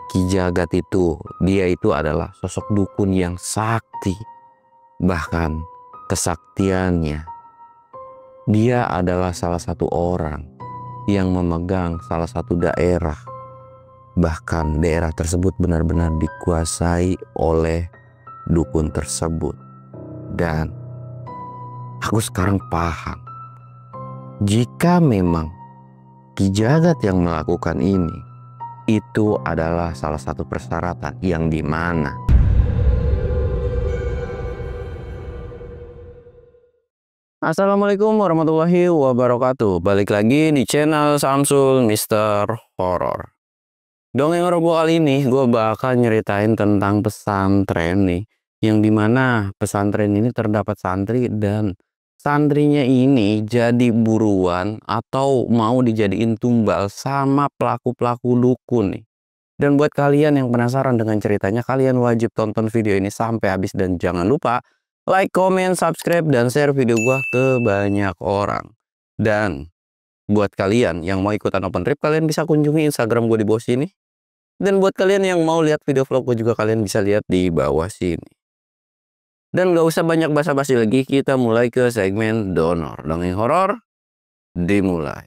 Ki Jagat dia itu adalah sosok dukun yang sakti. Bahkan kesaktiannya, dia adalah salah satu orang yang memegang salah satu daerah. Bahkan daerah tersebut benar-benar dikuasai oleh dukun tersebut. Dan aku sekarang paham, jika memang Ki Jagat yang melakukan ini, itu adalah salah satu persyaratan yang dimana Assalamualaikum warahmatullahi wabarakatuh. Balik lagi di channel Samsul Mister Horror. Dongeng horor kali ini gue bakal nyeritain tentang pesantren nih, yang dimana pesantren ini terdapat santri dan santrinya ini jadi buruan atau mau dijadiin tumbal sama pelaku-pelaku dukun nih. Dan buat kalian yang penasaran dengan ceritanya, kalian wajib tonton video ini sampai habis dan jangan lupa like, comment, subscribe, dan share video gua ke banyak orang. Dan buat kalian yang mau ikutan open trip, kalian bisa kunjungi Instagram gue di bawah sini. Dan buat kalian yang mau lihat video vlog gue juga, kalian bisa lihat di bawah sini. Dan gak usah banyak basa-basi lagi, kita mulai ke segmen donor. Dongeng horor dimulai.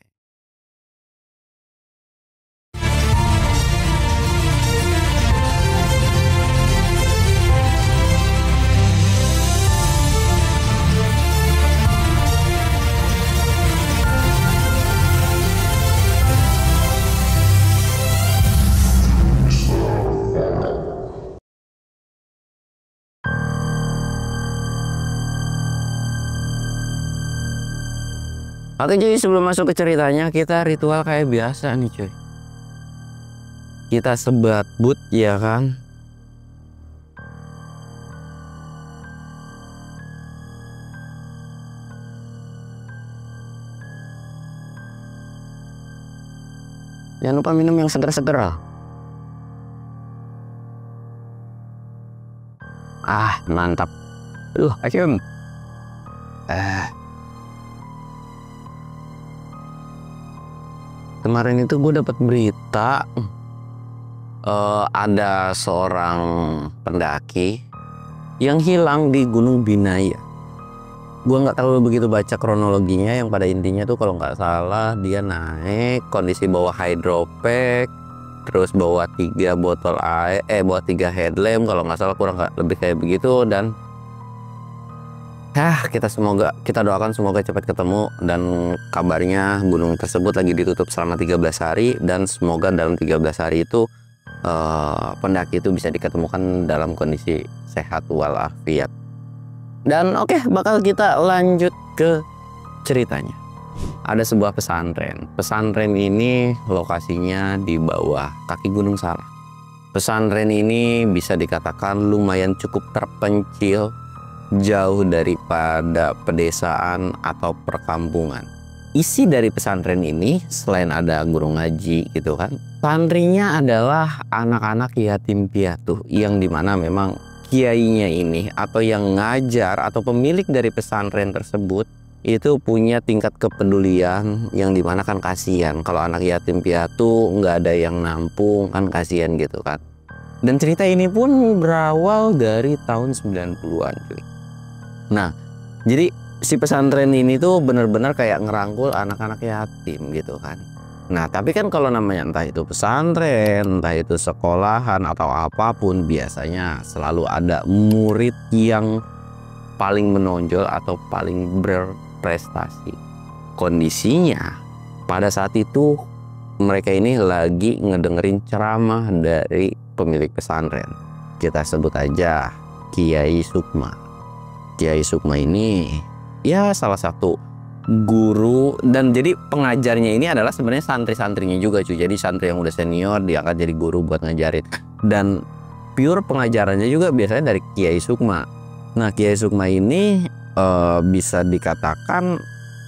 Oke, jadi sebelum masuk ke ceritanya, kita ritual kayak biasa nih cuy. Kita sebat but ya kan. Jangan lupa minum yang seger-seger. Mantap. Asem. Kemarin itu gue dapat berita ada seorang pendaki yang hilang di Gunung Binaya. Gue nggak terlalu begitu baca kronologinya, yang pada intinya tuh kalau nggak salah dia naik kondisi bawa hydropack, terus bawa 3 botol air, bawa 3 headlamp kalau nggak salah, kurang lebih kayak begitu. Dan kita doakan semoga cepat ketemu, dan kabarnya gunung tersebut lagi ditutup selama 13 hari, dan semoga dalam 13 hari itu pendaki itu bisa diketemukan dalam kondisi sehat walafiat. Dan oke, bakal kita lanjut ke ceritanya. Ada sebuah pesantren. Pesantren ini lokasinya di bawah kaki Gunung Salak. Pesantren ini bisa dikatakan lumayan cukup terpencil, jauh daripada pedesaan atau perkampungan. Isi dari pesantren ini selain ada guru ngaji gitu kan, santrinya adalah anak-anak yatim piatu, yang dimana memang kiainya ini atau yang ngajar atau pemilik dari pesantren tersebut itu punya tingkat kepedulian, yang dimana kan kasihan kalau anak yatim piatu nggak ada yang nampung, kan kasihan gitu kan. Dan cerita ini pun berawal dari tahun 90-an cuy. Nah, jadi si pesantren ini tuh bener-bener kayak ngerangkul anak-anak yatim gitu kan. Nah, tapi kan kalau namanya entah itu pesantren, entah itu sekolahan atau apapun, biasanya selalu ada murid yang paling menonjol atau paling berprestasi. Kondisinya pada saat itu mereka ini lagi ngedengerin ceramah dari pemilik pesantren. Kita sebut aja Kiai Sukma. Kiai Sukma ini ya salah satu guru, dan jadi pengajarnya ini adalah sebenarnya santri-santrinya juga cuy. Jadi santri yang udah senior diangkat jadi guru buat ngajarin, dan pure pengajarannya juga biasanya dari Kiai Sukma. Nah, Kiai Sukma ini bisa dikatakan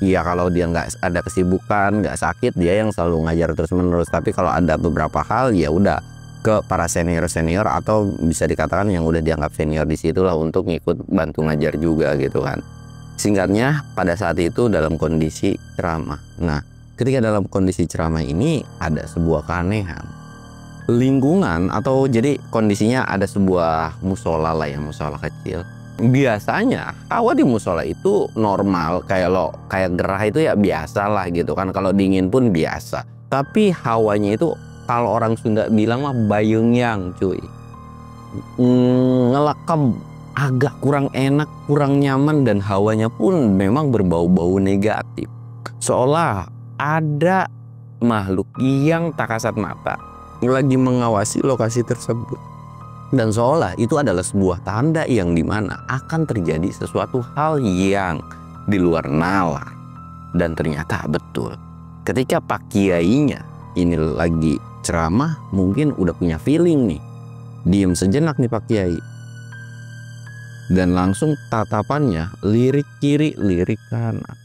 ya kalau dia nggak ada kesibukan, nggak sakit, dia yang selalu ngajar terus menerus. Tapi kalau ada beberapa hal ya udah ke para senior atau bisa dikatakan yang udah dianggap senior di situ lah untuk ngikut bantu ngajar juga gitu kan. Singkatnya, pada saat itu dalam kondisi ceramah. Nah, ketika dalam kondisi ceramah ini ada sebuah keanehan. lingkungan atau jadi kondisinya ada sebuah musola lah ya, musola kecil. Biasanya hawa di musola itu normal, kayak gerah itu ya biasa lah gitu kan, kalau dingin pun biasa. Tapi hawanya itu kalau orang Sunda bilang mah bayungyang cuy, ngelekam, agak kurang enak, kurang nyaman, dan hawanya pun memang berbau-bau negatif, seolah ada makhluk yang tak kasat mata lagi mengawasi lokasi tersebut. Dan seolah itu adalah sebuah tanda yang dimana akan terjadi sesuatu hal yang di luar nalar. Dan ternyata betul. Ketika Pak Kiainya ini lagi ceramah, mungkin udah punya feeling nih. Diem sejenak nih Pak Kiai. Dan langsung tatapannya lirik kiri, lirik kanan.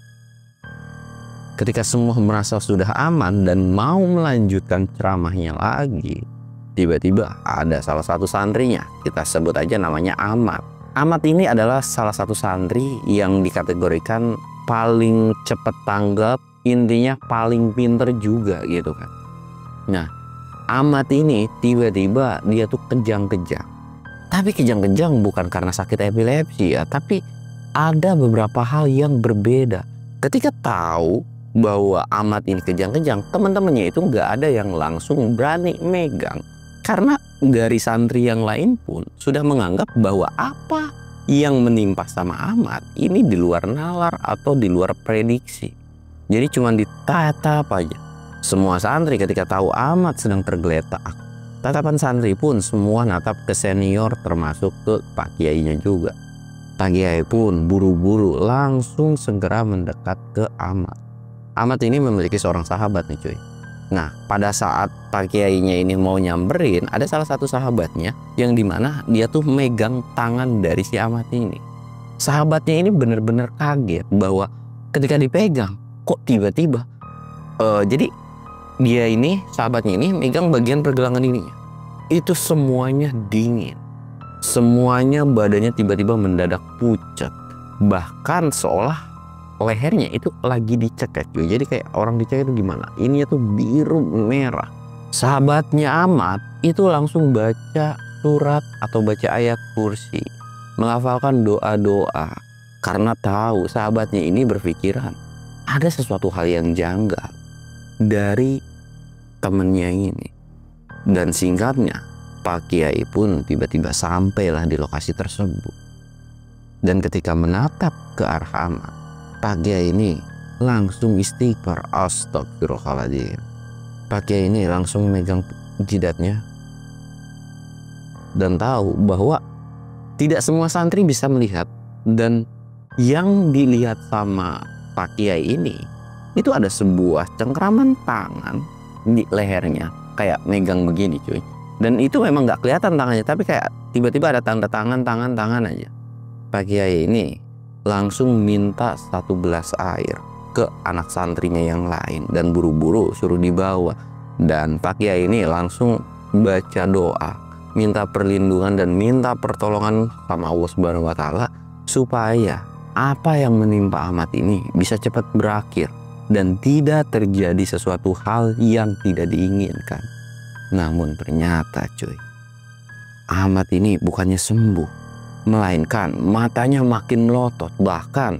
Ketika semua merasa sudah aman dan mau melanjutkan ceramahnya lagi, tiba-tiba ada salah satu santrinya, kita sebut aja namanya Ahmad. Ahmad ini adalah salah satu santri yang dikategorikan paling cepat tanggap, intinya paling pinter juga gitu kan. Nah, Ahmad ini tiba-tiba dia tuh kejang-kejang. Tapi kejang-kejang bukan karena sakit epilepsi ya, tapi ada beberapa hal yang berbeda. Ketika tahu bahwa Ahmad ini kejang-kejang, teman-temannya itu nggak ada yang langsung berani megang. Karena dari santri yang lain pun sudah menganggap bahwa apa yang menimpa sama Ahmad ini di luar nalar atau di luar prediksi. Jadi cuma ditatap aja. Semua santri ketika tahu Ahmad sedang tergeletak, tatapan santri pun semua natap ke senior termasuk ke Pak Kiainya juga. Pak Kiai pun buru-buru langsung segera mendekat ke Ahmad. Ahmad ini memiliki seorang sahabat nih cuy. Nah, pada saat Pak Kiainya ini mau nyamperin, ada salah satu sahabatnya yang dimana dia tuh megang tangan dari si Ahmad ini. Sahabatnya ini bener-bener kaget bahwa ketika dipegang, kok tiba-tiba jadi dia ini, sahabatnya ini megang bagian pergelangan ininya. Itu semuanya dingin. Semuanya badannya tiba-tiba mendadak pucat. Bahkan seolah lehernya itu lagi dicekek. Jadi kayak orang dicekek itu gimana? Ini tuh biru merah. Sahabatnya Ahmad itu langsung baca surat atau baca ayat kursi. Menghafalkan doa-doa. Karena tahu sahabatnya ini berpikiran ada sesuatu hal yang janggal dari temennya ini. Dan singkatnya, Pak Kiai pun tiba-tiba sampailah di lokasi tersebut. Dan ketika menatap ke arah Ahmad, Pak Kiai ini langsung istighfar, astagfirullahaladzim. Pak Kiai ini langsung megang jidatnya dan tahu bahwa tidak semua santri bisa melihat, dan yang dilihat sama Pak Kiai ini itu ada sebuah cengkraman tangan di lehernya kayak megang begini cuy. Dan itu memang nggak kelihatan tangannya, tapi kayak tiba-tiba ada tanda tangan aja. Pak Kiai ini langsung minta 1 gelas air ke anak santrinya yang lain dan buru-buru suruh dibawa. Dan Pak Kiai ini langsung baca doa, minta perlindungan dan minta pertolongan sama Allah Subhanahu wa Ta'ala supaya apa yang menimpa Ahmad ini bisa cepat berakhir dan tidak terjadi sesuatu hal yang tidak diinginkan. Namun ternyata cuy, Ahmad ini bukannya sembuh, melainkan matanya makin melotot. Bahkan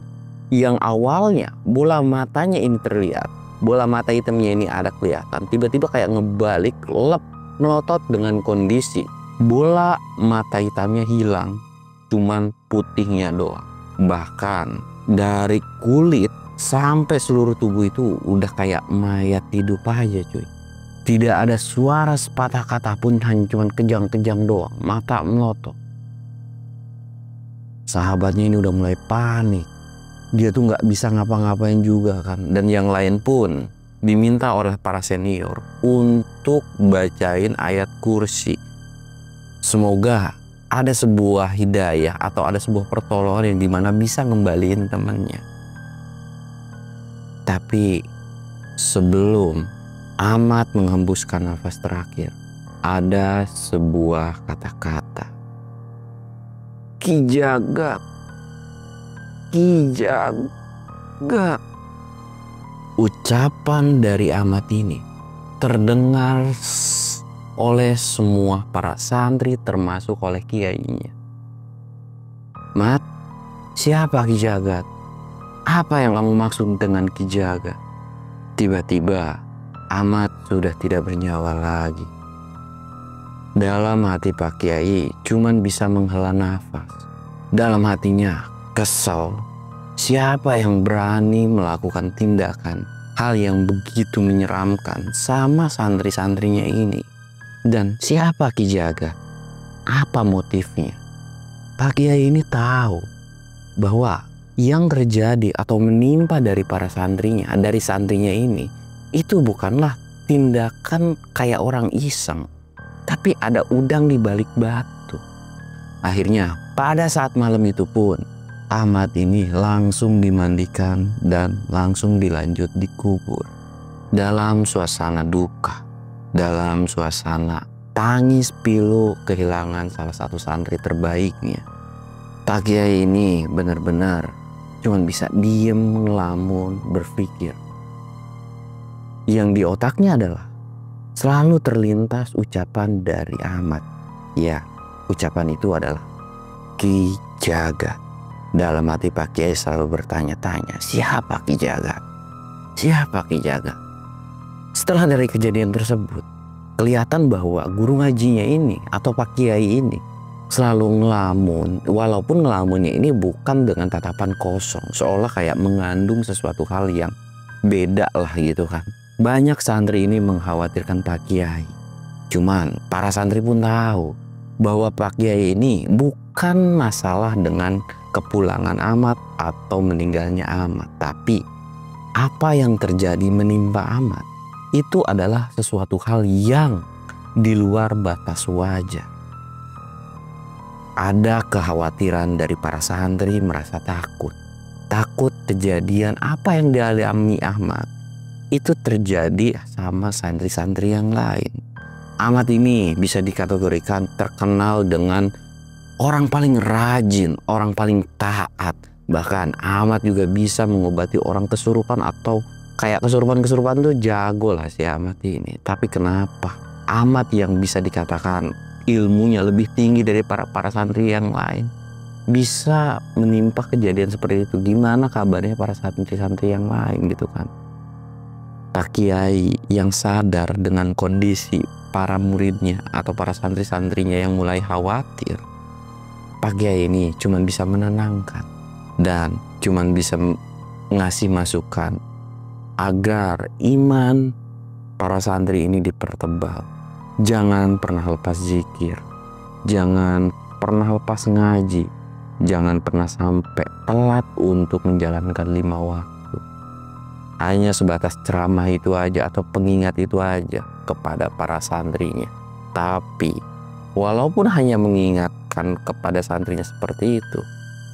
yang awalnya bola matanya ini terlihat, bola mata hitamnya ini ada kelihatan, tiba-tiba kayak ngebalik, lep, melotot dengan kondisi bola mata hitamnya hilang, cuman putihnya doang. Bahkan dari kulit sampai seluruh tubuh itu udah kayak mayat hidup aja cuy. Tidak ada suara sepatah kata pun, hanya cuman kejang-kejang doang, mata melotot. Sahabatnya ini udah mulai panik. Dia tuh nggak bisa ngapa-ngapain juga kan. Dan yang lain pun diminta oleh para senior untuk bacain ayat kursi. Semoga ada sebuah hidayah atau ada sebuah pertolongan yang dimana bisa ngembaliin temannya. Tapi sebelum Ahmad menghembuskan nafas terakhir, ada sebuah kata-kata. Ki Jagat, Ki Jagat. Ucapan dari Ahmad ini terdengar oleh semua para santri termasuk oleh kiainya. "Mat, siapa Ki Jagat? Apa yang kamu maksud dengan Ki Jagat?" Tiba-tiba Ahmad sudah tidak bernyawa lagi. Dalam hati Pak Kiai cuman bisa menghela nafas. Dalam hatinya kesel. Siapa yang berani melakukan tindakan hal yang begitu menyeramkan sama santri-santrinya ini? Dan siapa Ki Jagat? Apa motifnya? Pak Kiai ini tahu bahwa yang terjadi atau menimpa dari para santrinya, dari santrinya ini, itu bukanlah tindakan kayak orang iseng, tapi ada udang di balik batu. Akhirnya pada saat malam itu pun Ahmad ini langsung dimandikan dan langsung dilanjut dikubur. Dalam suasana duka, dalam suasana tangis pilu kehilangan salah satu santri terbaiknya, Pak Kiai ini benar-benar cuman bisa diem, ngelamun, berpikir. Yang di otaknya adalah selalu terlintas ucapan dari Ahmad. Ya, ucapan itu adalah Ki Jagat. Dalam hati Pak Kiai selalu bertanya-tanya, siapa Ki Jagat? Siapa Ki Jagat? Setelah dari kejadian tersebut, kelihatan bahwa guru ngajinya ini atau Pak Kiai ini selalu ngelamun, walaupun ngelamunnya ini bukan dengan tatapan kosong, seolah kayak mengandung sesuatu hal yang beda lah gitu kan. Banyak santri ini mengkhawatirkan Pak Kiai. Cuman para santri pun tahu bahwa Pak Kiai ini bukan masalah dengan kepulangan Ahmad atau meninggalnya Ahmad, tapi apa yang terjadi menimpa Ahmad itu adalah sesuatu hal yang di luar batas wajar. Ada kekhawatiran dari para santri merasa takut kejadian apa yang dialami Ahmad itu terjadi sama santri-santri yang lain. Ahmad ini bisa dikategorikan terkenal dengan orang paling rajin, orang paling taat. Bahkan Ahmad juga bisa mengobati orang kesurupan atau kayak kesurupan-kesurupan tuh jago lah si Ahmad ini. Tapi kenapa Ahmad yang bisa dikatakan ilmunya lebih tinggi dari para santri yang lain bisa menimpa kejadian seperti itu? Gimana kabarnya para santri-santri yang lain gitu kan? Pak Kiai yang sadar dengan kondisi para muridnya atau para santri-santrinya yang mulai khawatir, Pak Kiai ini cuma bisa menenangkan dan cuma bisa ngasih masukan agar iman para santri ini dipertebal. Jangan pernah lepas zikir, jangan pernah lepas ngaji, jangan pernah sampai telat untuk menjalankan 5 waktu. Hanya sebatas ceramah itu aja atau pengingat itu aja kepada para santrinya. Tapi walaupun hanya mengingatkan kepada santrinya seperti itu,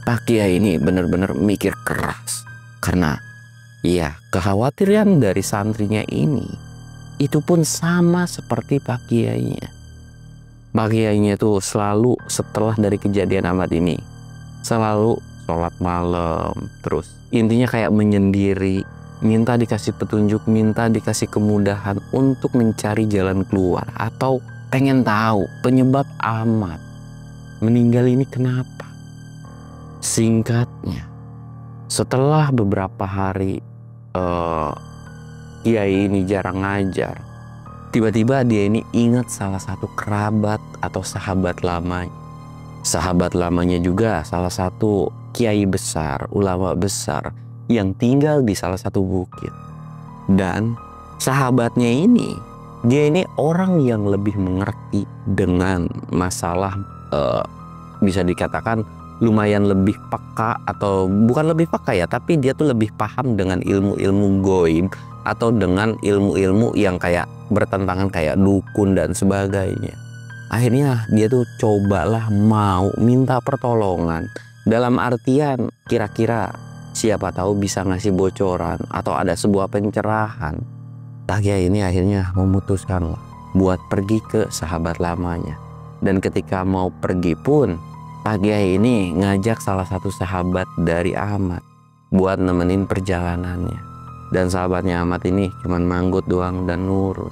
Pak Kiai ini benar-benar mikir keras. Karena ya kekhawatiran dari santrinya ini itu pun sama seperti Pak Kiainya. Pak Kiainya itu selalu setelah dari kejadian Ahmad ini selalu sholat malam, terus intinya kayak menyendiri, minta dikasih petunjuk, minta dikasih kemudahan untuk mencari jalan keluar atau pengen tahu penyebab Ahmad meninggal ini kenapa. Singkatnya, setelah beberapa hari Kiai ini jarang ngajar, tiba-tiba dia ini ingat salah satu kerabat atau sahabat lamanya. Sahabat lamanya juga salah satu kiai besar, ulama besar yang tinggal di salah satu bukit. Dan sahabatnya ini, dia ini orang yang lebih mengerti dengan masalah, bisa dikatakan lumayan lebih peka, atau bukan lebih peka ya, tapi dia tuh lebih paham dengan ilmu-ilmu goib atau dengan ilmu-ilmu yang kayak bertentangan kayak dukun dan sebagainya. Akhirnya dia tuh cobalah mau minta pertolongan, dalam artian kira-kira siapa tahu bisa ngasih bocoran atau ada sebuah pencerahan. Pak Kiai ini akhirnya memutuskan buat pergi ke sahabat lamanya. Dan ketika mau pergi pun Pak Kiai ini ngajak salah satu sahabat dari Ahmad buat nemenin perjalanannya. Dan sahabatnya Ahmad ini cuman manggut doang dan nurut.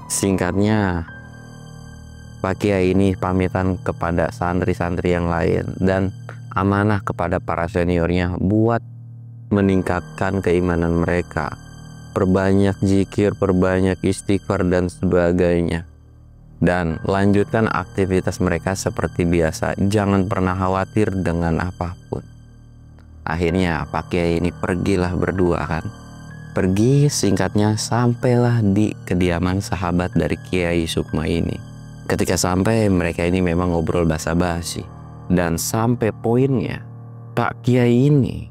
Singkatnya, Pak Kiai ini pamitan kepada santri-santri yang lain dan amanah kepada para seniornya buat meningkatkan keimanan mereka, perbanyak zikir, perbanyak istighfar dan sebagainya, dan lanjutkan aktivitas mereka seperti biasa, jangan pernah khawatir dengan apapun. Akhirnya Pak Kiai ini pergilah berdua kan, pergi, singkatnya sampailah di kediaman sahabat dari Kiai Sukma ini. Ketika sampai, mereka ini memang ngobrol basa-basi, dan sampai poinnya Pak Kiai ini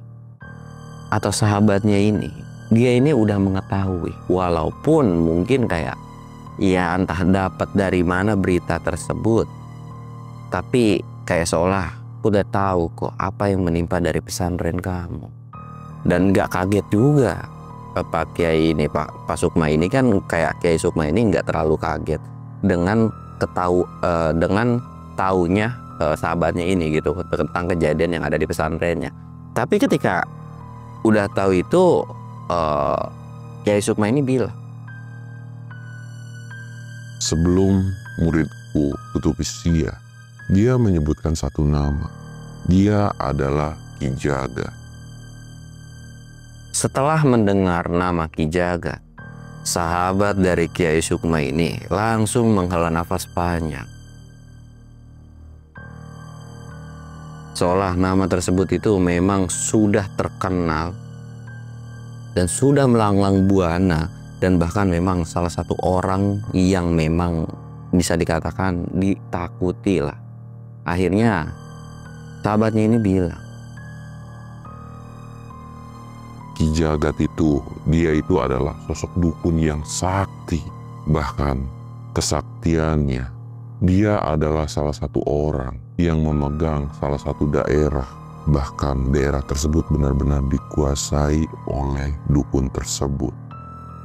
atau sahabatnya ini, dia ini udah mengetahui, walaupun mungkin kayak ya entah dapat dari mana berita tersebut, tapi kayak seolah udah tahu kok apa yang menimpa dari pesantren kamu. Dan nggak kaget juga Pak Kiai ini, Pak Sukma ini kan, kayak Kiai Sukma ini nggak terlalu kaget dengan dengan taunya sahabatnya ini gitu tentang kejadian yang ada di pesantrennya. Tapi ketika udah tahu itu, Kiai Sukma ini bilang, sebelum muridku tutup usia, dia menyebutkan satu nama. Dia adalah Ki Jagat. Setelah mendengar nama Ki Jagat, sahabat dari Kiai Sukma ini langsung menghela nafas panjang. Seolah nama tersebut itu memang sudah terkenal dan sudah melanglang buana, dan bahkan memang salah satu orang yang memang bisa dikatakan ditakuti lah. Akhirnya sahabatnya ini bilang, Ki Jagat itu, dia itu adalah sosok dukun yang sakti. Bahkan kesaktiannya, dia adalah salah satu orang yang memegang salah satu daerah. Bahkan daerah tersebut benar-benar dikuasai oleh dukun tersebut.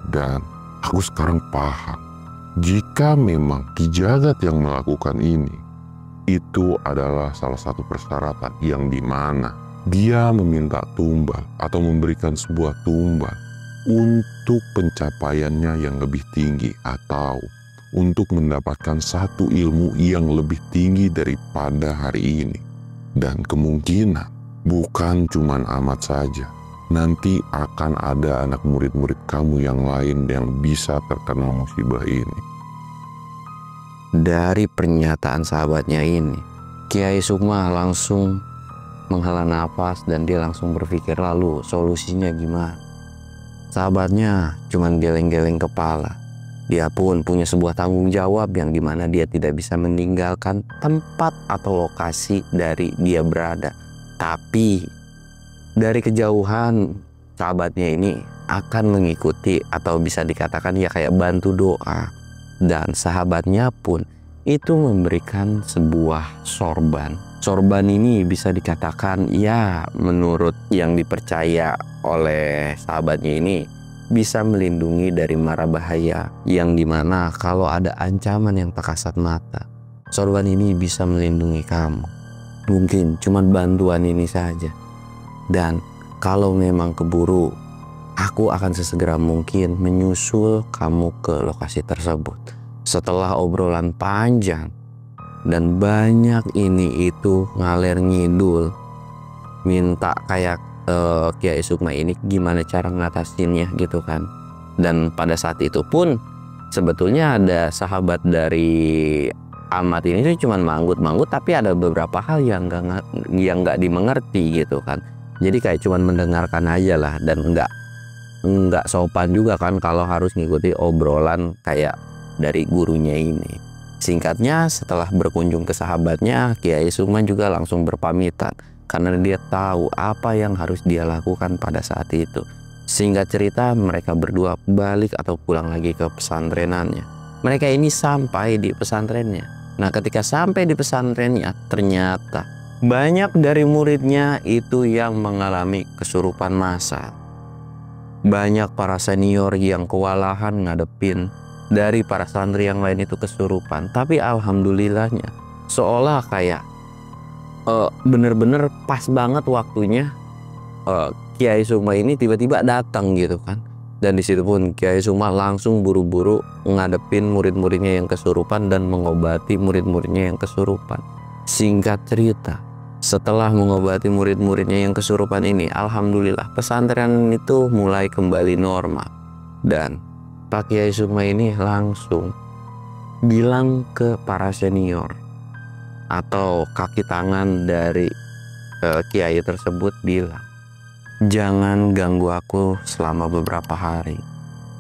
Dan aku sekarang paham, jika memang Ki Jagat yang melakukan ini, itu adalah salah satu persyaratan yang dimana dia meminta tumbal atau memberikan sebuah tumbal untuk pencapaiannya yang lebih tinggi, atau untuk mendapatkan satu ilmu yang lebih tinggi daripada hari ini. Dan kemungkinan bukan cuman amat saja, nanti akan ada anak murid-murid kamu yang lain yang bisa terkena musibah ini. Dari pernyataan sahabatnya ini, Kiai Sukma langsung menghela nafas dan dia langsung berpikir, lalu solusinya gimana? Sahabatnya cuman geleng-geleng kepala. Dia pun punya sebuah tanggung jawab yang dimana dia tidak bisa meninggalkan tempat atau lokasi dari dia berada. Tapi dari kejauhan, sahabatnya ini akan mengikuti atau bisa dikatakan ya kayak bantu doa. Dan sahabatnya pun itu memberikan sebuah sorban. Sorban ini bisa dikatakan ya menurut yang dipercaya oleh sahabatnya ini bisa melindungi dari mara bahaya, yang dimana kalau ada ancaman yang tak kasat mata, sorban ini bisa melindungi kamu. Mungkin cuman bantuan ini saja. Dan kalau memang keburu, aku akan sesegera mungkin menyusul kamu ke lokasi tersebut. Setelah obrolan panjang dan banyak ini itu ngalir ngidul, minta kayak Kiai Sukma ini gimana cara ngatasinnya gitu kan. Dan pada saat itu pun sebetulnya ada sahabat dari Ahmad ini tuh cuman manggut-manggut, tapi ada beberapa hal yang nggak dimengerti gitu kan. Jadi kayak cuman mendengarkan aja lah, dan nggak sopan juga kan kalau harus ngikuti obrolan kayak dari gurunya ini. Singkatnya, setelah berkunjung ke sahabatnya, Kiai Sukma juga langsung berpamitan karena dia tahu apa yang harus dia lakukan pada saat itu. Singkat cerita, mereka berdua balik atau pulang lagi ke pesantrenannya. Mereka ini sampai di pesantrennya. Nah, ketika sampai di pesantrennya, ternyata banyak dari muridnya itu yang mengalami kesurupan massal. Banyak para senior yang kewalahan ngadepin dari para santri yang lain itu kesurupan. Tapi alhamdulillahnya, seolah kayak bener-bener pas banget waktunya Kiai Sukma ini tiba-tiba datang gitu kan. Dan di situ pun Kiai Sukma langsung buru-buru ngadepin murid-muridnya yang kesurupan dan mengobati murid-muridnya yang kesurupan. Singkat cerita, setelah mengobati murid-muridnya yang kesurupan ini, alhamdulillah pesantren itu mulai kembali normal. Dan Pak Kiai Sukma ini langsung bilang ke para senior atau kaki tangan dari kiai tersebut, bilang, jangan ganggu aku selama beberapa hari.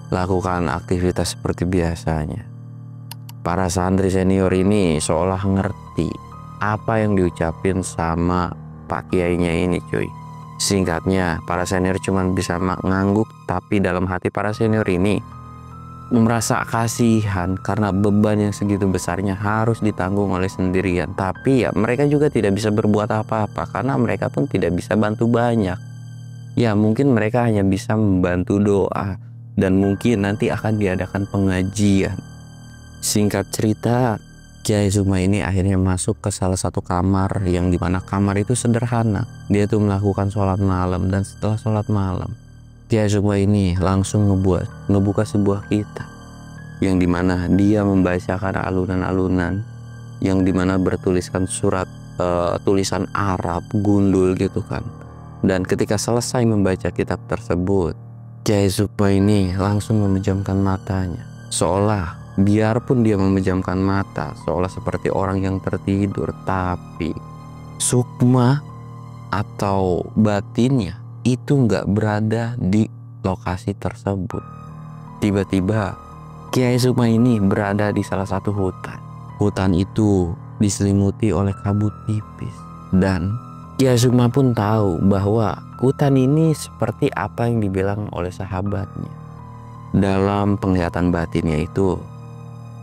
Lakukan aktivitas seperti biasanya. Para santri senior ini seolah ngerti apa yang diucapin sama Pak Kiainya ini, cuy. Singkatnya, para senior cuma bisa ngangguk, tapi dalam hati para senior ini merasa kasihan karena beban yang segitu besarnya harus ditanggung oleh sendirian. Tapi ya mereka juga tidak bisa berbuat apa-apa karena mereka pun tidak bisa bantu banyak. Ya mungkin mereka hanya bisa membantu doa dan mungkin nanti akan diadakan pengajian. Singkat cerita, Kiai Sukma ini akhirnya masuk ke salah satu kamar yang dimana kamar itu sederhana. Dia tuh melakukan sholat malam, dan setelah sholat malam Kiai Sukma ini langsung ngebuka sebuah kitab yang dimana dia membacakan alunan-alunan yang dimana bertuliskan surat tulisan Arab gundul gitu kan. Dan ketika selesai membaca kitab tersebut, Kiai Sukma ini langsung memejamkan matanya, seolah biarpun dia memejamkan mata seolah seperti orang yang tertidur, tapi Sukma atau batinnya itu nggak berada di lokasi tersebut. Tiba-tiba Kiai Sukma ini berada di salah satu hutan. Hutan itu diselimuti oleh kabut tipis, dan Kiai Sukma pun tahu bahwa hutan ini seperti apa yang dibilang oleh sahabatnya. Dalam penglihatan batinnya itu,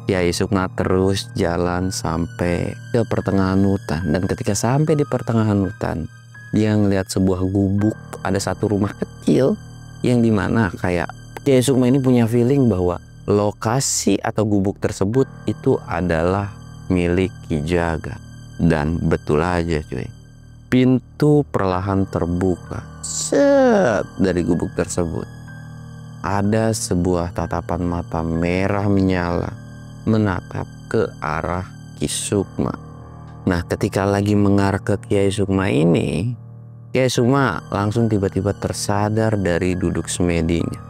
Kiai Sukma terus jalan sampai ke pertengahan hutan, dan ketika sampai di pertengahan hutan, dia ngelihat sebuah gubuk, ada satu rumah kecil yang dimana kayak Kiai Sukma ini punya feeling bahwa lokasi atau gubuk tersebut itu adalah milik Ki Jagat. Dan betul aja cuy, pintu perlahan terbuka. Set, dari gubuk tersebut ada sebuah tatapan mata merah menyala menatap ke arah Ki Sukma. Nah ketika lagi mengarah ke Kiai Sukma ini, Kiai Sukma langsung tiba-tiba tersadar dari duduk semedinya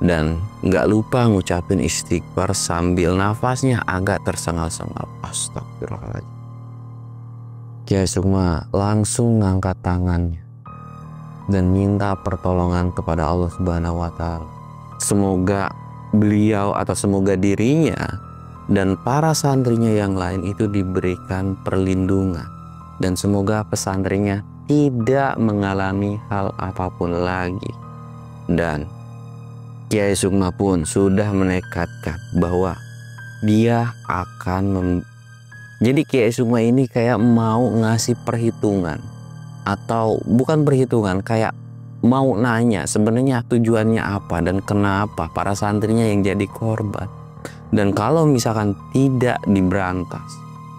dan nggak lupa ngucapin istighfar sambil nafasnya agak tersengal-sengal. Astagfirullahaladzim. Kiai Sukma langsung ngangkat tangannya dan minta pertolongan kepada Allah Subhanahu wa Ta'ala. Semoga beliau atau semoga dirinya dan para santrinya yang lain itu diberikan perlindungan, dan semoga pesantrennya tidak mengalami hal apapun lagi. Dan Kiai Sukma pun sudah menekadkan bahwa dia akan jadi Kiai Sukma ini kayak mau ngasih perhitungan, atau bukan perhitungan, kayak mau nanya sebenarnya tujuannya apa dan kenapa para santrinya yang jadi korban. Dan kalau misalkan tidak diberantas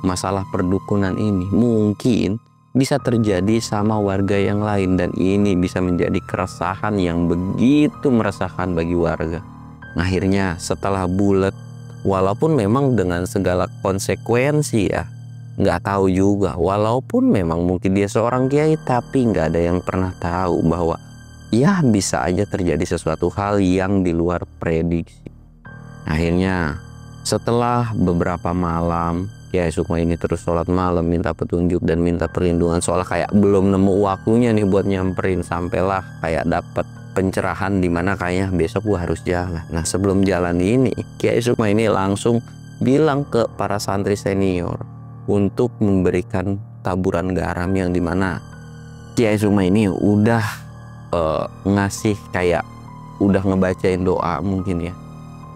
masalah perdukunan ini, mungkin bisa terjadi sama warga yang lain, dan ini bisa menjadi keresahan yang begitu meresahkan bagi warga. Akhirnya setelah bulat, walaupun memang dengan segala konsekuensi ya, nggak tahu juga, walaupun memang mungkin dia seorang kiai, tapi nggak ada yang pernah tahu bahwa ya bisa aja terjadi sesuatu hal yang di luar prediksi. Akhirnya setelah beberapa malam Kiai Sukma ini terus sholat malam, minta petunjuk dan minta perlindungan, soalnya kayak belum nemu waktunya nih buat nyamperin, sampailah kayak dapat pencerahan dimana kayaknya besok gua harus jalan. Nah sebelum jalan ini Kiai Sukma ini langsung bilang ke para santri senior untuk memberikan taburan garam, yang dimana Kiai Sukma ini udah ngasih kayak udah ngebacain doa mungkin ya.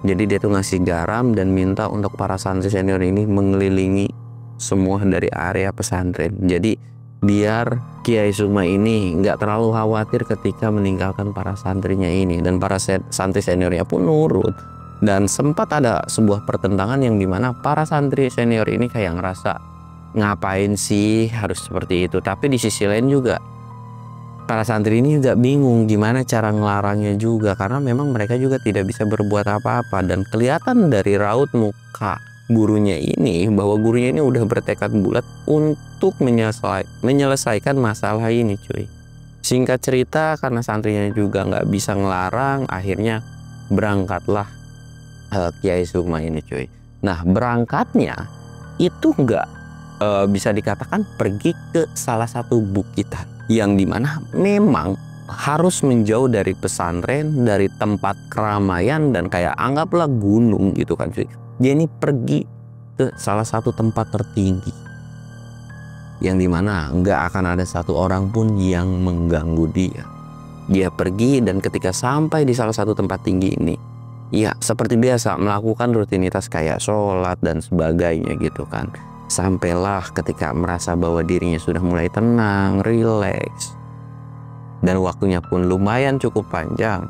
Jadi dia tuh ngasih garam dan minta untuk para santri senior ini mengelilingi semua dari area pesantren. Jadi biar Kiai Sukma ini nggak terlalu khawatir ketika meninggalkan para santrinya ini, dan para santri seniornya pun nurut. Dan sempat ada sebuah pertentangan yang dimana para santri senior ini kayak ngerasa ngapain sih harus seperti itu. Tapi di sisi lain juga Para santri ini juga bingung gimana cara ngelarangnya juga, karena memang mereka juga tidak bisa berbuat apa-apa. Dan kelihatan dari raut muka gurunya ini bahwa gurunya ini udah bertekad bulat untuk menyelesaikan masalah ini, cuy. Singkat cerita, karena santrinya juga nggak bisa ngelarang, akhirnya berangkatlah Kiai Sukma ini, cuy. Nah, berangkatnya itu nggak bisa dikatakan pergi ke salah satu bukitan yang dimana memang harus menjauh dari pesantren, dari tempat keramaian, dan kayak anggaplah gunung gitu kan, cuy. Dia ini pergi ke salah satu tempat tertinggi yang dimana nggak akan ada satu orang pun yang mengganggu dia. Dia pergi, dan ketika sampai di salah satu tempat tinggi ini, ya seperti biasa melakukan rutinitas kayak sholat dan sebagainya gitu kan. Sampailah ketika merasa bahwa dirinya sudah mulai tenang, rileks, dan waktunya pun lumayan cukup panjang,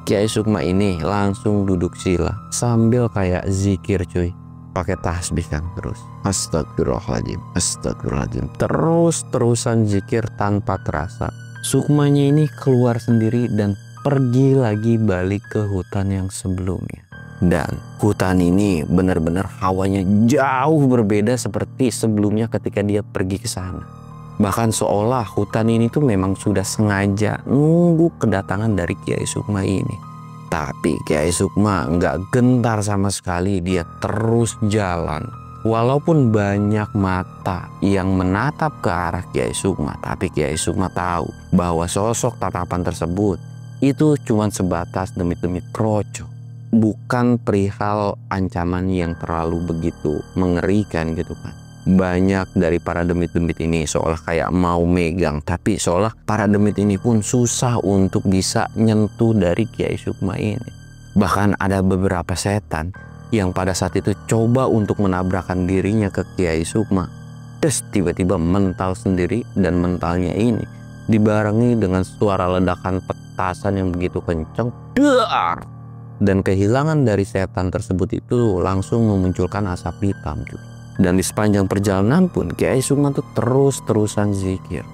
Kiai Sukma ini langsung duduk sila sambil kayak zikir, cuy. Pakai tasbih kan terus. Astagfirullahaladzim, astagfirullahaladzim. Terus-terusan zikir tanpa terasa. Sukmanya ini keluar sendiri dan pergi lagi balik ke hutan yang sebelumnya. Dan hutan ini benar-benar hawanya jauh berbeda seperti sebelumnya ketika dia pergi ke sana. Bahkan seolah hutan ini tuh memang sudah sengaja nunggu kedatangan dari Kiai Sukma ini. Tapi Kiai Sukma nggak gentar sama sekali, dia terus jalan. Walaupun banyak mata yang menatap ke arah Kiai Sukma, tapi Kiai Sukma tahu bahwa sosok tatapan tersebut itu cuma sebatas demit-demit kroco. Bukan perihal ancaman yang terlalu begitu mengerikan gitu kan. Banyak dari para demit-demit ini seolah kayak mau megang, tapi seolah para demit ini pun susah untuk bisa nyentuh dari Kiai Sukma ini. Bahkan ada beberapa setan yang pada saat itu coba untuk menabrakkan dirinya ke Kiai Sukma. Terus tiba-tiba mental sendiri, dan mentalnya ini dibarengi dengan suara ledakan petasan yang begitu kencang. Dar! Dan kehilangan dari setan tersebut itu langsung memunculkan asap hitam, cuy. Dan di sepanjang perjalanan pun Kiai Sukma tuh terus-terusan zikir,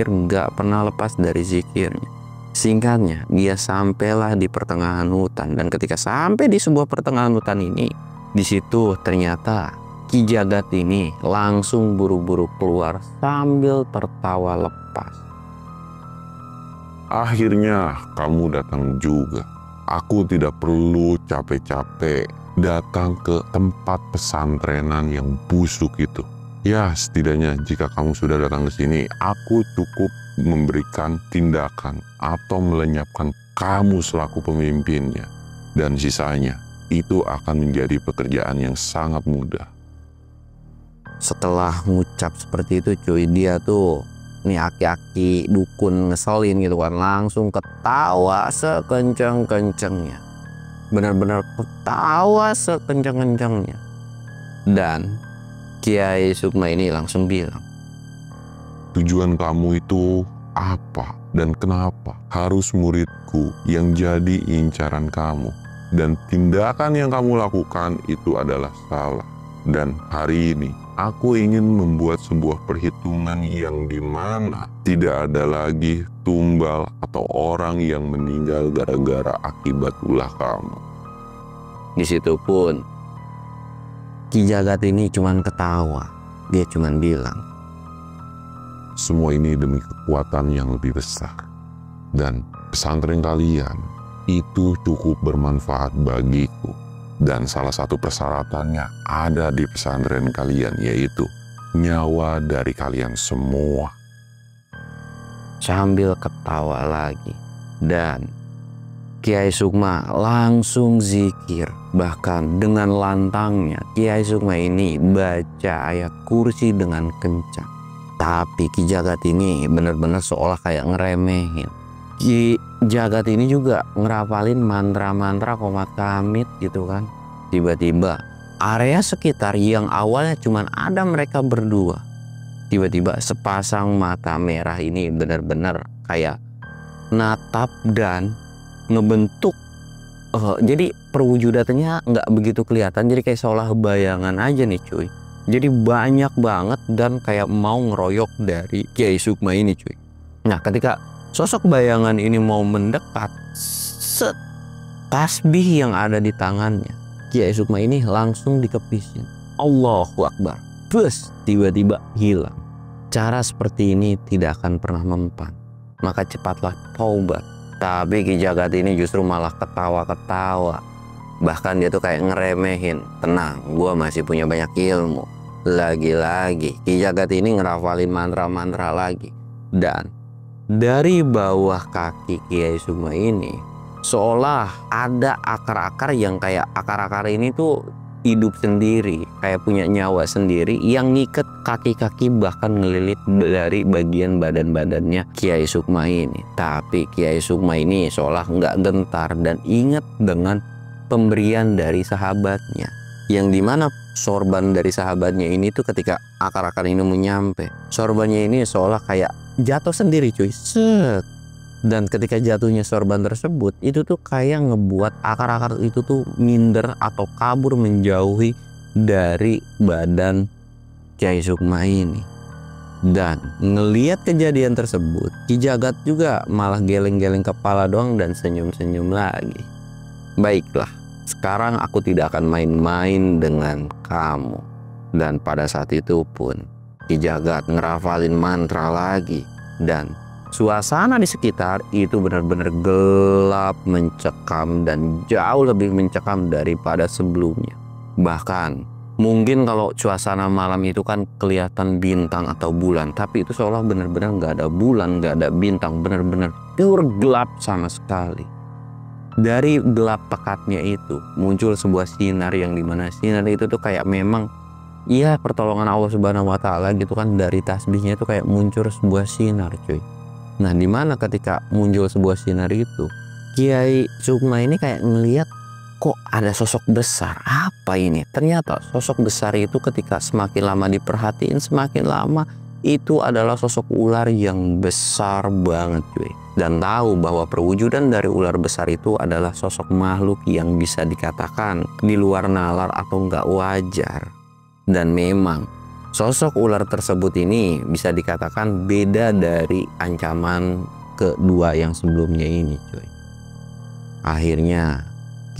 nggak pernah lepas dari zikirnya. Singkatnya, dia sampailah di pertengahan hutan, dan ketika sampai di sebuah pertengahan hutan ini, di situ ternyata Ki Jagat ini langsung buru-buru keluar sambil tertawa lepas. Akhirnya kamu datang juga. Aku tidak perlu capek-capek datang ke tempat pesantrenan yang busuk itu. Ya, setidaknya jika kamu sudah datang ke sini, aku cukup memberikan tindakan atau melenyapkan kamu selaku pemimpinnya. Dan sisanya, itu akan menjadi pekerjaan yang sangat mudah. Setelah ngucap seperti itu, cuy, dia tuh nih aki-aki dukun ngeselin gitu kan, langsung ketawa sekencang-kencangnya. Benar-benar ketawa sekencang-kencangnya. Dan Kiai Sukma ini langsung bilang, tujuan kamu itu apa dan kenapa harus muridku yang jadi incaran kamu? Dan tindakan yang kamu lakukan itu adalah salah. Dan hari ini aku ingin membuat sebuah perhitungan yang dimana tidak ada lagi tumbal atau orang yang meninggal gara-gara akibat ulah kamu. Di situ pun Ki Jagat ini cuman ketawa. Dia cuman bilang, semua ini demi kekuatan yang lebih besar. Dan pesantren kalian itu cukup bermanfaat bagiku. Dan salah satu persyaratannya ada di pesantren kalian, yaitu nyawa dari kalian semua. Sambil ketawa lagi. Dan Kiai Sukma langsung zikir. Bahkan dengan lantangnya Kiai Sukma ini baca ayat kursi dengan kencang. Tapi Ki Jagat ini benar-benar seolah kayak ngeremehin. Ki Jagat ini juga ngerapalin mantra-mantra komat kamit gitu kan. Tiba-tiba area sekitar yang awalnya cuma ada mereka berdua, tiba-tiba sepasang mata merah ini benar-benar kayak natap dan ngebentuk. Jadi perwujudannya nggak begitu kelihatan, jadi kayak seolah bayangan aja nih, cuy. Jadi banyak banget dan kayak mau ngeroyok dari Kiai Sukma ini, cuy. Nah, ketika sosok bayangan ini mau mendekat, set, tasbih yang ada di tangannya Kiai Sukma ini langsung dikepisin. Allahu Akbar. Bus, tiba-tiba hilang. Cara seperti ini tidak akan pernah mempan. Maka cepatlah taubat. Tapi Ki Jagat ini justru malah ketawa-ketawa. Bahkan dia tuh kayak ngeremehin. Tenang, gua masih punya banyak ilmu. Lagi-lagi Ki Jagat ini ngerafalin mantra-mantra lagi. Dan dari bawah kaki Kiai Sukma ini seolah ada akar-akar yang kayak akar-akar ini tuh hidup sendiri, kayak punya nyawa sendiri yang ngiket kaki-kaki bahkan ngelilit dari bagian badan-badannya Kiai Sukma ini. Tapi Kiai Sukma ini seolah nggak gentar dan ingat dengan pemberian dari sahabatnya, yang dimana sorban dari sahabatnya ini tuh ketika akar-akar ini menyampe, sorbannya ini seolah kayak jatuh sendiri cuy, set. Dan ketika jatuhnya sorban tersebut, itu tuh kayak ngebuat akar-akar itu tuh minder atau kabur menjauhi dari badan Kiai Sukma ini. Dan ngelihat kejadian tersebut, Ki Jagat juga malah geleng-geleng kepala doang dan senyum-senyum lagi. Baiklah, sekarang aku tidak akan main-main dengan kamu. Dan pada saat itu pun Ki Jagat ngerafalin mantra lagi, dan suasana di sekitar itu benar-benar gelap, mencekam, dan jauh lebih mencekam daripada sebelumnya. Bahkan mungkin kalau suasana malam itu kan kelihatan bintang atau bulan, tapi itu seolah benar-benar nggak ada bulan, nggak ada bintang, benar-benar pure gelap sama sekali. Dari gelap pekatnya itu muncul sebuah sinar, yang dimana sinar itu tuh kayak memang iya pertolongan Allah Subhanahu wa Ta'ala gitu kan. Dari tasbihnya itu kayak muncul sebuah sinar cuy. Nah, dimana ketika muncul sebuah sinar itu, Kiai Sukma ini kayak ngelihat kok ada sosok besar. Apa ini? Ternyata sosok besar itu ketika semakin lama diperhatiin, semakin lama itu adalah sosok ular yang besar banget cuy. Dan tahu bahwa perwujudan dari ular besar itu adalah sosok makhluk yang bisa dikatakan di luar nalar atau nggak wajar. Dan memang sosok ular tersebut ini bisa dikatakan beda dari ancaman kedua yang sebelumnya ini cuy. Akhirnya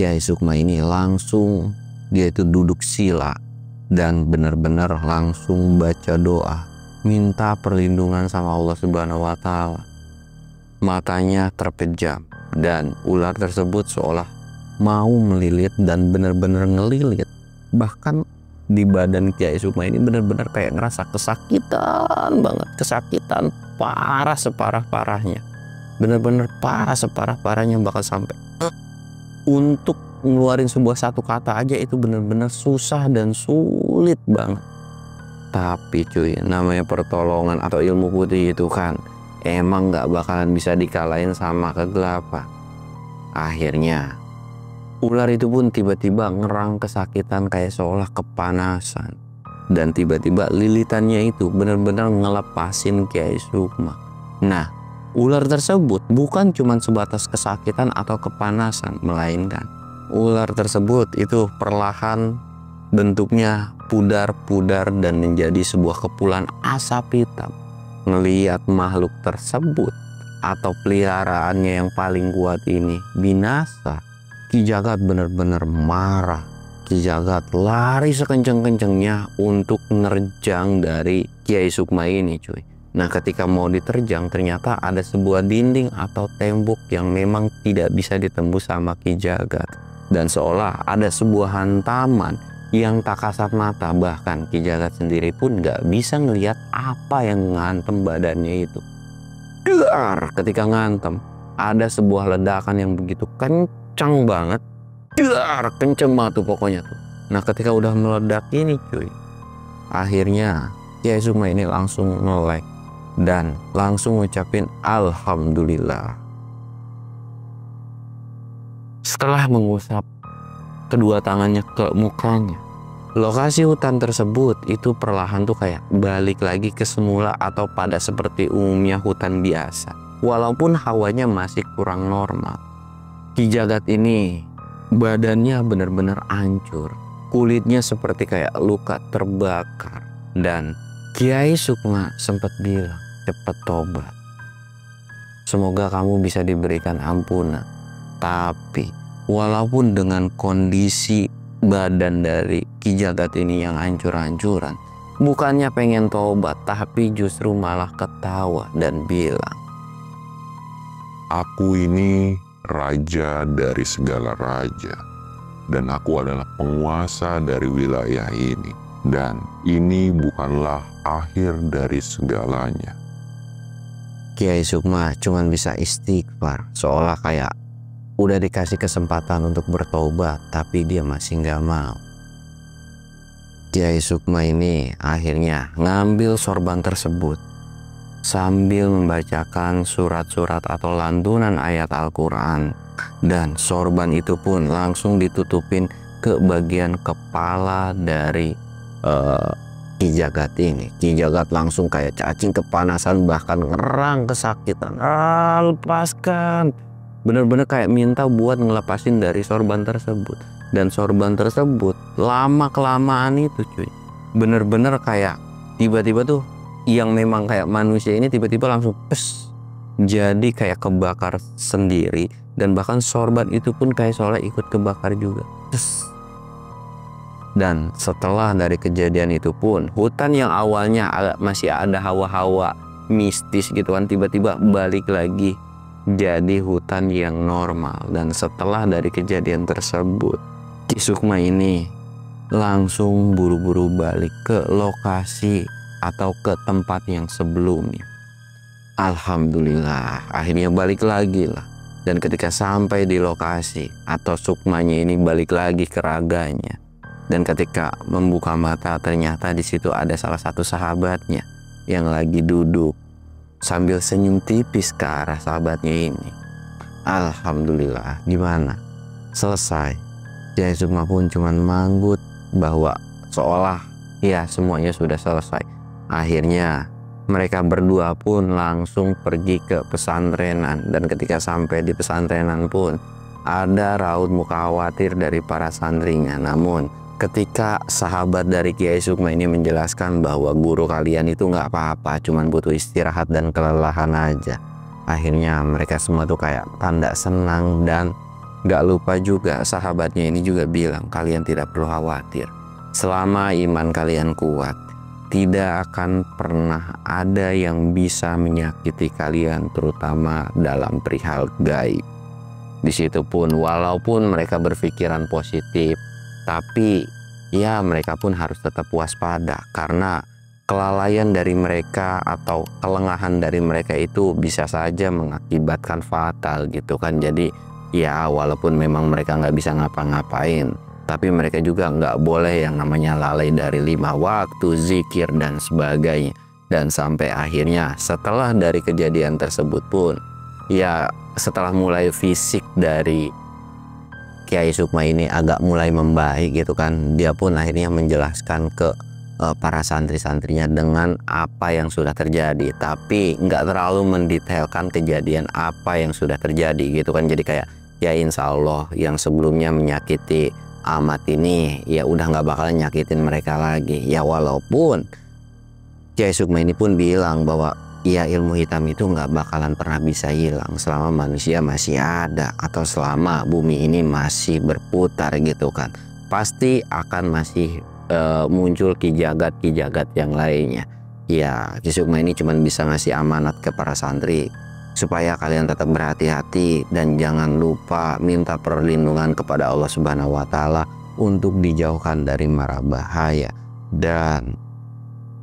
Kiai Sukma ini langsung dia itu duduk sila dan benar-benar langsung baca doa, minta perlindungan sama Allah Subhanahu wa Ta'ala. Matanya terpejam dan ular tersebut seolah mau melilit dan benar-benar ngelilit. Bahkan di badan Kiai Sukma ini benar-benar kayak ngerasa kesakitan banget, kesakitan parah separah-parahnya, benar-benar parah separah-parahnya, bakal sampai untuk ngeluarin sebuah satu kata aja itu benar-benar susah dan sulit banget. Tapi cuy, namanya pertolongan atau ilmu putih itu kan emang nggak bakalan bisa dikalahin sama kegelapan. Akhirnya ular itu pun tiba-tiba ngerang kesakitan kayak seolah kepanasan. Dan tiba-tiba lilitannya itu benar-benar ngelepasin Kiai Sukma. Nah, ular tersebut bukan cuma sebatas kesakitan atau kepanasan, melainkan ular tersebut itu perlahan bentuknya pudar-pudar dan menjadi sebuah kepulan asap hitam. Ngelihat makhluk tersebut atau peliharaannya yang paling kuat ini binasa, Ki Jagat benar-benar marah. Ki Jagat lari sekencang-kencangnya untuk nerjang dari Kiai Sukma ini cuy. Nah, ketika mau diterjang ternyata ada sebuah dinding atau tembok yang memang tidak bisa ditembus sama Ki Jagat. Dan seolah ada sebuah hantaman yang tak kasat mata, bahkan Ki Jagat sendiri pun gak bisa ngelihat apa yang ngantem badannya itu. Dar, ketika ngantem ada sebuah ledakan yang begitu kencang banget. Dar, kenceng banget tuh pokoknya tuh. Nah, ketika udah meledak ini cuy, akhirnya Kiai Sukma ini langsung ngelek dan langsung ngucapin alhamdulillah. Setelah mengusap kedua tangannya ke mukanya, lokasi hutan tersebut itu perlahan tuh kayak balik lagi ke semula atau pada seperti umumnya hutan biasa. Walaupun hawanya masih kurang normal. Ki Jagat ini badannya benar-benar hancur. Kulitnya seperti kayak luka terbakar. Dan Kiai Sukma sempat bilang, cepet tobat. Semoga kamu bisa diberikan ampunan. Tapi walaupun dengan kondisi badan dari Ki Jagat ini yang hancur-hancuran, bukannya pengen tobat, tapi justru malah ketawa dan bilang, Aku ini raja dari segala raja, dan aku adalah penguasa dari wilayah ini, dan ini bukanlah akhir dari segalanya. Kiai Sukma cuman bisa istighfar, seolah kayak udah dikasih kesempatan untuk bertobat, tapi dia masih nggak mau. Kiai Sukma ini akhirnya ngambil sorban tersebut sambil membacakan surat-surat atau lantunan ayat Al-Quran, dan sorban itu pun langsung ditutupin ke bagian kepala dari Ki Jagat ini. Ki Jagat langsung kayak cacing kepanasan, bahkan ngerang kesakitan. Lepaskan! Bener-bener kayak minta buat ngelepasin dari sorban tersebut. Dan sorban tersebut lama-kelamaan itu cuy, bener-bener kayak tiba-tiba tuh yang memang kayak manusia ini tiba-tiba langsung jadi kayak kebakar sendiri. Dan bahkan sorban itu pun kayak seolah ikut kebakar juga. Dan setelah dari kejadian itu pun, hutan yang awalnya masih ada hawa-hawa mistis gitu kan, tiba-tiba balik lagi jadi hutan yang normal. Dan setelah dari kejadian tersebut, Ki Sukma ini langsung buru-buru balik ke lokasi atau ke tempat yang sebelumnya. Alhamdulillah akhirnya balik lagi lah. Dan ketika sampai di lokasi, atau Sukmanya ini balik lagi ke raganya, dan ketika membuka mata ternyata di situ ada salah satu sahabatnya yang lagi duduk sambil senyum tipis ke arah sahabatnya ini. Alhamdulillah, gimana? Selesai. Kiai Sukma pun cuman manggut bahwa seolah ya semuanya sudah selesai. Akhirnya mereka berdua pun langsung pergi ke pesantrenan, dan ketika sampai di pesantrenan pun ada raut muka khawatir dari para santrinya. Namun ketika sahabat dari Kiai Sukma ini menjelaskan bahwa guru kalian itu nggak apa-apa, cuman butuh istirahat dan kelelahan aja, akhirnya mereka semua tuh kayak tanda senang. Dan nggak lupa juga sahabatnya ini juga bilang, kalian tidak perlu khawatir, selama iman kalian kuat, tidak akan pernah ada yang bisa menyakiti kalian, terutama dalam perihal gaib. Di situ pun walaupun mereka berpikiran positif, tapi ya mereka pun harus tetap waspada, karena kelalaian dari mereka atau kelengahan dari mereka itu bisa saja mengakibatkan fatal gitu kan. Jadi ya walaupun memang mereka nggak bisa ngapa-ngapain, tapi mereka juga nggak boleh yang namanya lalai dari 5 waktu, zikir dan sebagainya. Dan sampai akhirnya setelah dari kejadian tersebut pun, ya setelah mulai fisik dari Kiai Sukma ini agak mulai membaik gitu kan, dia pun akhirnya menjelaskan ke para santri-santrinya dengan apa yang sudah terjadi, tapi nggak terlalu mendetailkan kejadian apa yang sudah terjadi gitu kan. Jadi kayak ya insya Allah yang sebelumnya menyakiti amat ini ya udah nggak bakalan nyakitin mereka lagi. Ya walaupun Kiai Sukma ini pun bilang bahwa ya ilmu hitam itu nggak bakalan pernah bisa hilang selama manusia masih ada atau selama bumi ini masih berputar gitu kan. Pasti akan masih muncul Ki Jagat yang lainnya. Ya Ki Sukma ini cuma bisa ngasih amanat ke para santri supaya kalian tetap berhati-hati dan jangan lupa minta perlindungan kepada Allah Subhanahu wa Ta'ala untuk dijauhkan dari mara bahaya. Dan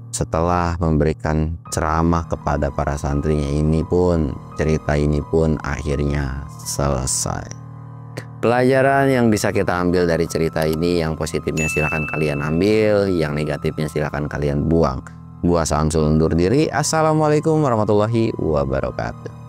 setelah memberikan ceramah kepada para santrinya ini pun, cerita ini pun akhirnya selesai. Pelajaran yang bisa kita ambil dari cerita ini, yang positifnya silahkan kalian ambil, yang negatifnya silahkan kalian buang. Gua Samsul undur diri. Assalamualaikum warahmatullahi wabarakatuh.